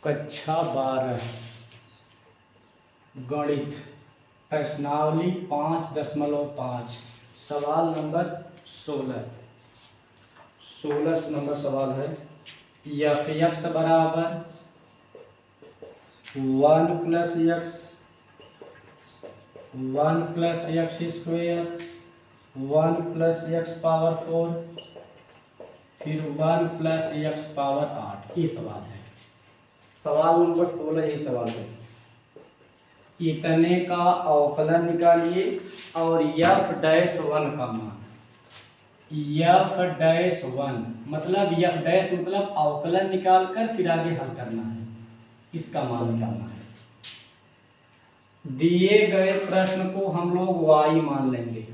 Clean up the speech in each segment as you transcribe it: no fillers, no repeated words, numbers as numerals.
कक्षा 12 गणित प्रश्नावली 5.5 सवाल नंबर 16 नंबर सवाल है। एफ एक्स बराबर 1 plus x square 1 plus x power 4 फिर 1 प्लस एक्स पावर 8। ये सवाल है। सवाल नंबर 16 ये सवाल है। इतने का अवकलन निकालिए और f-1 का मान। f-1 मतलब f' मतलब अवकलन निकालकर फिर आगे हल करना है, इसका मान निकालना है। दिए गए प्रश्न को हम लोग y मान लेंगे,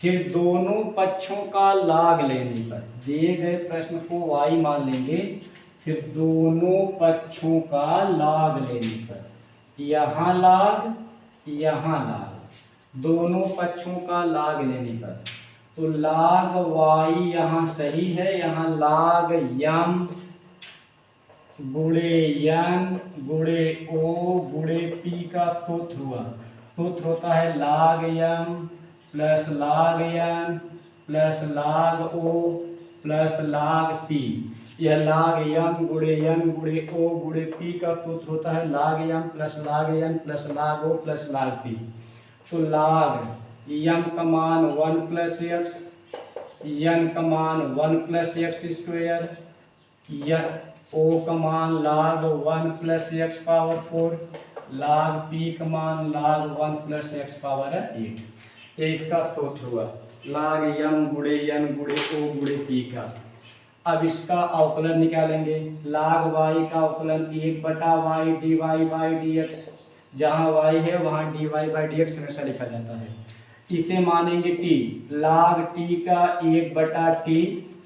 फिर दोनों पक्षों का लाग लेने पर, दिए गए प्रश्न को y मान लेंगे, फिर दोनों पक्षों का लाग लेने पर, यहाँ लाग, दोनों पक्षों का लाग लेने पर, तो लाग y यहाँ सही है, यहाँ लाग यम गुणे यन गुणे ओ गुणे पी का सूत्र हुआ। सूत्र होता है लाग यम प्लस लाग यन प्लस लाग ओ प्लस लाग पी। यह लाग यम गुणे यन गुणे ओ गुणे पी का सूत्र होता है लाग यम प्लस लाग यन प्लस लाग ओ प्लस लाग पी। तो लाग यम का मान 1 प्लस एक्स, यन का मान 1 प्लस एक्स स्क्वेयर, ओ का मान लाग 1 प्लस एक्स पावर 4, लाग पी का मान लाग 1 प्लस एक्स पावर 8। ये इसका सूत्र हुआ लाग यम गुणे यन गुणे ओ गुणे पी का। अब इसका अवकलन निकालेंगे। लाग y का अवकलन 1/y dy बाई dx, जहाँ y है वहाँ dy बाई dx हमेशा लिखा जाता है। इसे मानेंगे t, लाग t का 1/t,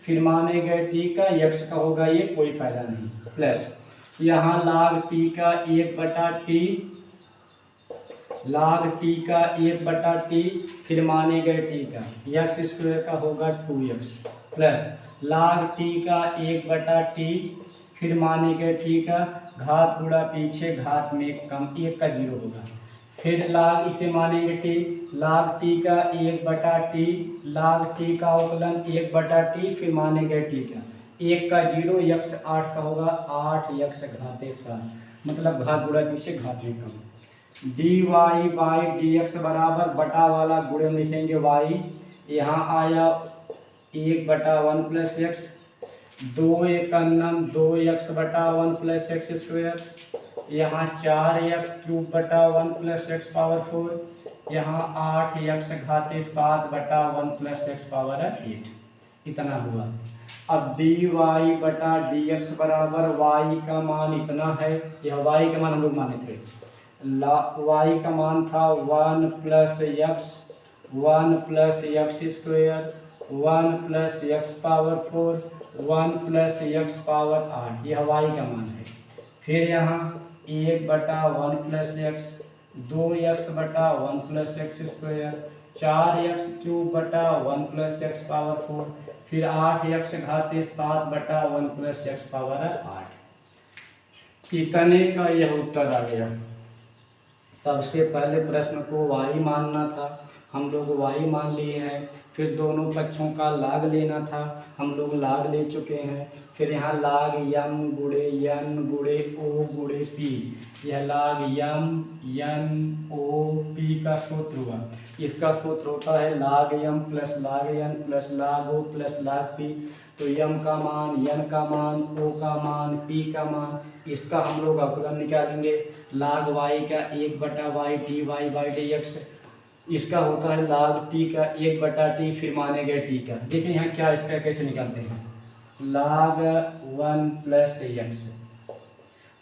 फिर माने गए t का x का होगा ये, कोई फायदा नहीं, प्लस यहाँ लाग t का 1/t, लाग t का 1/t, फिर माने गए t का x स्क्वायर का होगा 2x, प्लस लाग t का 1/t, फिर माने गए t का घात गुणा पीछे घात में कम 1 का 0 होगा, फिर लाग इसे मानेंगे t, लाग t का 1/t, लाग t का अवकलन 1/t, फिर माने गए t का 1 का 0 x 8 का होगा 8x घाते 7, मतलब घात गुणा पीछे घात में कम। dy बाई dx बराबर बटा वाला गुणे में लिखेंगे y, यहाँ आया 1/1 प्लस एक्स, 2 1 2x बटा 1 प्लस एक्स स्क्वेयर, यहाँ 4x क्यूब बटा 1 प्लस एक्स पावर 4, यहाँ 8x घाते 7 बटा 1 प्लस एक्स पावर 8, इतना हुआ। अब dy बटा dx बराबर y का मान इतना है, यह y का मान हम लोग माने थे, y का मान था 1 plus x square 1 plus x power 4 1 plus x power 8, यह y का मान है। फिर यहाँ 1/1 प्लस एक्स, 2x बटा 1 plus x square, 4x cube बटा 1 प्लस एक्स पावर 4, फिर 8x घाते 7 बटा 1 प्लस एक्स पावर 8। इतने का यह उत्तर आ गया। सबसे पहले प्रश्न को y मानना था, हम लोग y मान लिए हैं, फिर दोनों पक्षों का लाग लेना था, हम लोग लाग ले चुके हैं। फिर यहाँ लाग यम गुणे यन गुणे ओ गुणे पी, यह लाग यम यन ओ पी का सूत्र हुआ। इसका सूत्र होता है लाग यम प्लस लाग यन प्लस लाग ओ प्लस लाग पी। तो यम का मान, यन का मान, ओ का मान, पी का मान, इसका हम लोग अवकलन निकालेंगे। लाग y का 1/y dy बाई dx, इसका होता है लाग t का 1/t, फिर माने गए t का। देखिए यहाँ क्या इसका कैसे निकालते हैं, लाग 1 प्लस एक्स,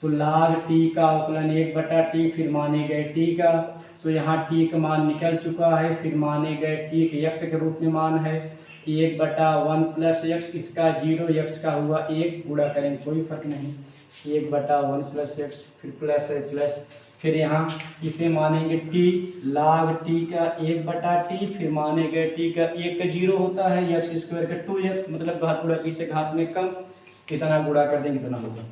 तो लाग t का अवकलन 1/t, फिर माने गए t का, तो यहाँ t का मान निकल चुका है, फिर माने गए t के x के रूप में मान है 1/1 प्लस एक्स, इसका 0 x का हुआ 1, गुणा करेंगे कोई फर्क नहीं, 1/1 प्लस एक्स, फिर प्लस है प्लस, फिर यहाँ इसे मानेंगे t, लाग t का 1/t, फिर माने गए t का 1 का 0 होता है, एक्स स्क्वायर का 2x, मतलब घात गुणा पीछे घात में कम, कितना गुणा कर देंगे कितना होगा।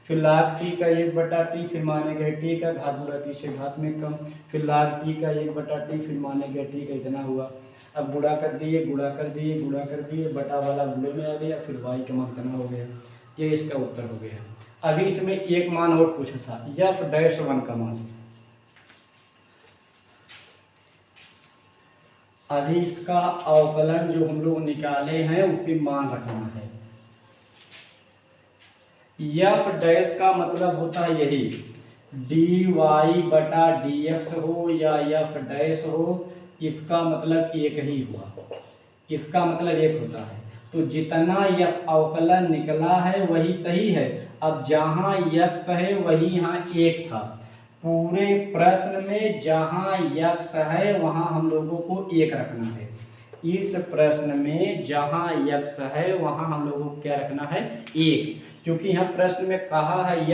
फिर log t का 1/t, फिर मानेंगे t का घात गुणा t से घात में कम, फिर log t का 1/t, फिर मानेंगे t का इतना हुआ। अब गुणा कर दिए गुणा कर दिए गुणा कर दिए, बटा वाला गुणे में आ गया, फिर y का मान कितना हो गया, ये इसका उत्तर हो गया। अभी इसमें एक मान और पूछा था, f'1 का मान। अभी इसका अवकलन जो हम लोग निकाले हैं उसे मान रखना है। एफ डैश का मतलब होता है यही, डी वाई बटा डी एक्स हो या एफ डैश हो, इसका मतलब एक ही हुआ, इसका मतलब एक होता है। तो जितना यह अवकलन निकला है वही सही है। अब जहाँ यक्स है वही यहाँ एक था, पूरे प्रश्न में जहाँ यक्स है वहाँ हम लोगों को एक रखना है। इस प्रश्न में जहाँ यक्स है वहाँ हम लोगों को क्या रखना है, एक, क्योंकि यहाँ प्रश्न में कहा है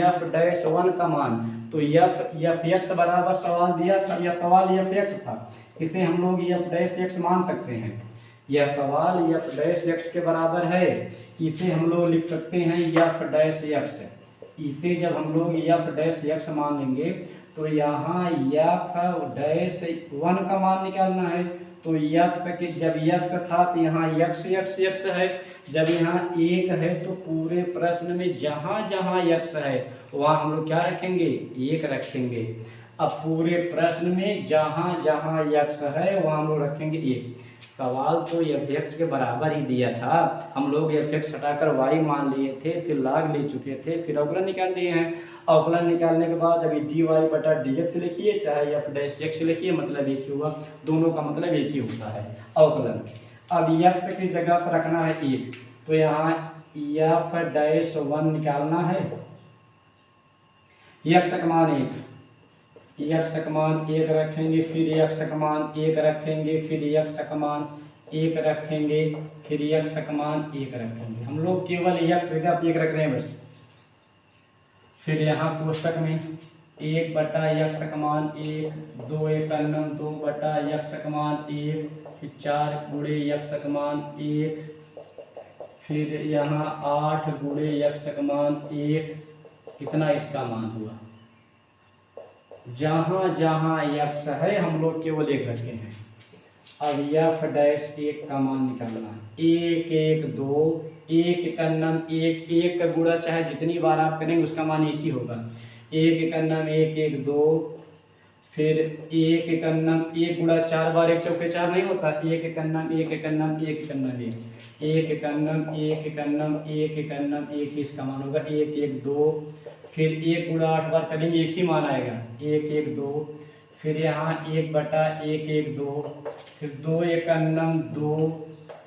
f'1 का मान, तो f(x) बराबर सवाल दिया था, यह सवाल f(x) था, इसे हम लोग f'(x) मान सकते हैं। यह सवाल f'(x) के बराबर है, इसे हम लोग लिख सकते हैं f'(x)। इसे जब हम लोग f'(x) मान लेंगे तो यहाँ f'(1) का मान निकालना है। तो यक्स के जब यक्स था तो यहाँ यक्स यक्स यक्स है, जब यहाँ एक है तो पूरे प्रश्न में जहाँ जहाँ यक्स है वहाँ हम लोग क्या रखेंगे, एक रखेंगे। अब पूरे प्रश्न में जहाँ जहाँ यक्स है वहाँ हम लोग रखेंगे एक। सवाल तो f(x) के बराबर ही दिया था, हम लोग f(x) हटाकर y मान लिए थे, फिर log ले चुके थे, फिर अवकलन निकाल दिए हैं। अवकलन निकालने के बाद अभी dy बटा dx लिखिए चाहे f'(x) लिखिए, मतलब एक ही हुआ, दोनों का मतलब एक ही होता है अवकलन। अब x की जगह पर रखना है एक, तो यहाँ f'(1) निकालना है, x का मान एक, x का मान एक रखेंगे, फिर x का मान एक रखेंगे, फिर x का मान एक रखेंगे, फिर x का मान एक रखेंगे। हम लोग केवल x जगह पर एक रख रहे हैं बस। फिर यहाँ कोष्टक में 1/x का मान 1, 2 एकन्नम 2/x का मान 1, फिर 4 गुणे x का मान 1, फिर यहाँ 8 गुणे x का मान 1, इतना इसका मान हुआ। जहाँ जहाँ x है हम लोग केवल एक रखे हैं। अब f'(1) का मान निकालना, 1 1 2, 1 एकन्नम 1, 1 का गुणा चाहे जितनी बार आप करेंगे उसका मान एक ही होगा। 1 एकन्नम 1 1 2, फिर 1 एकन्नम 1 गुणा 4 बार 1 चौके 4 नहीं होता, 1 एकन्नम 1 एकन्नम 1 एकन्नम 1, 1 एकन्नम 1 एकन्नम 1 एकन्नम 1 ही इसका मान होगा। 1 1 2, फिर 1 गुणा 8 बार करेंगे एक ही मान आएगा, 1 1 2, फिर यहाँ 1/1 1 2, फिर 2 एकन्नम 2,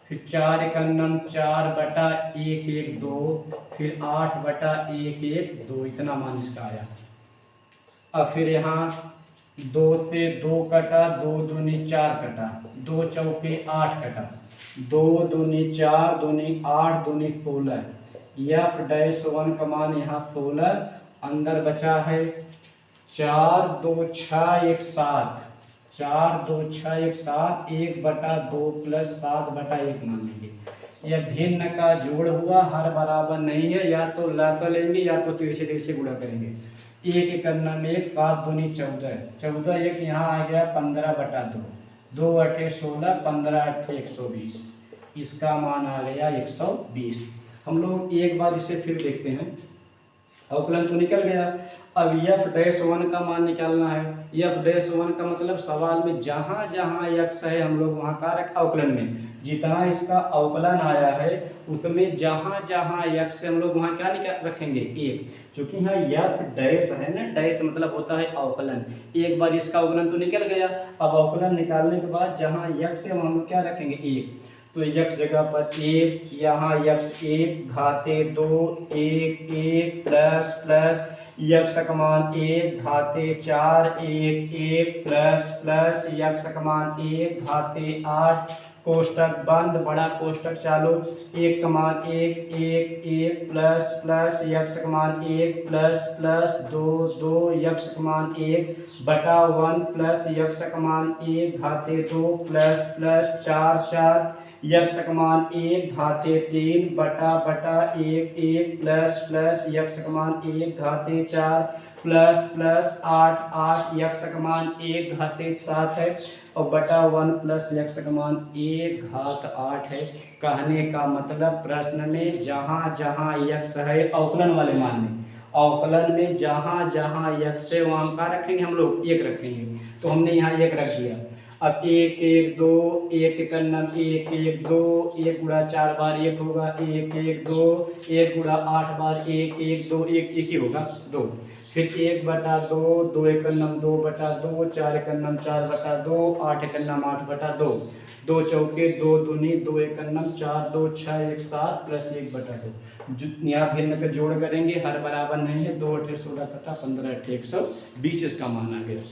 फिर 4 एकन्नम 4/1 1 2, फिर 8/1 1 2, इतना मान इसका आया। अब फिर यहाँ 2 से 2 कटा, 2 दूनी 4 कटा, 2 चौके 8 कटा, 2 दूनी 4 दूनी 8 दूनी 16, f'(1) का मान यहाँ 16, अंदर बचा है 4 2 6 1 7, 4 2 6 1 7, 1/2 प्लस 7/1 मान लेंगे। यह भिन्न का जोड़ हुआ, हर बराबर नहीं है, या तो लसा लेंगे या तो तिरछे तिरछे गुणा करेंगे। 1 एकन्नम 1, 7 दूनी 14, 14 1 यहाँ आ गया 15/2, 2 8 16, 15 8 120, इसका मान आ गया 120। हम लोग एक बार इसे फिर देखते हैं, अवकलन तो निकल गया। अब f'(1) का मान निकालना है। f'(1) का मतलब सवाल में जहाँ जहाँ x है हम लोग वहाँ का रख, अवकलन में जितना इसका अवकलन आया है उसमें जहाँ जहाँ x है हम लोग वहाँ क्या निकाल रखेंगे, एक, क्योंकि यहाँ f' है ना, डैश मतलब होता है अवकलन। एक बार इसका अवकलन तो निकल गया, अब अवकलन निकालने के बाद जहाँ x है वहाँ हम लोग क्या रखेंगे, एक, तो x जगह पर 1, यहाँ x 1 घाते 2 1 1 प्लस प्लस x का मान 1 घाते 4 1 1 प्लस प्लस x का मान 1 घाते 8, कोष्टक बंद, बड़ा कोष्टक चालू, 1 का मान 1 1 1 प्लस प्लस x का मान 1 प्लस प्लस 2 2 x का मान 1/1 प्लस x का मान 1 घाते 2 प्लस प्लस 4 4 यक्स का मान 1 घाते 3 बटा 1 प्लस यक्स का मान 1 घाते 4 प्लस 8 यक्स का मान 1 घाते 7 है और बटा 1 प्लस यक्स का मान 1 घात 8 है। कहने का मतलब प्रश्न में जहाँ जहाँ यक्स है अवकलन वाले मान में, अवकलन में जहाँ जहाँ यक्स है वहाँ का रखेंगे हम लोग 1 रखेंगे, तो हमने यहाँ 1 रख दिया। अब 1 1 2 1 का नम 1 1 2 1 गुणा 4 बार 1 होगा 1 1 2 1 गुणा 8 बार 1 1 2 1 1 ही होगा 2। फिर 1 बटा 2 2 एक नम 2 बटा 2 4 एक नम 4 बटा 2 8 एक नम 8 बटा 2 2 चौके 2 दूनी 2 एक नम 4 2 6 1 7 प्लस 1 बटा 2। यहाँ भिन्न का जोड़ करेंगे, हर बराबर नहीं है, 2 8 16 तथा 15 120 इसका मान आ गया।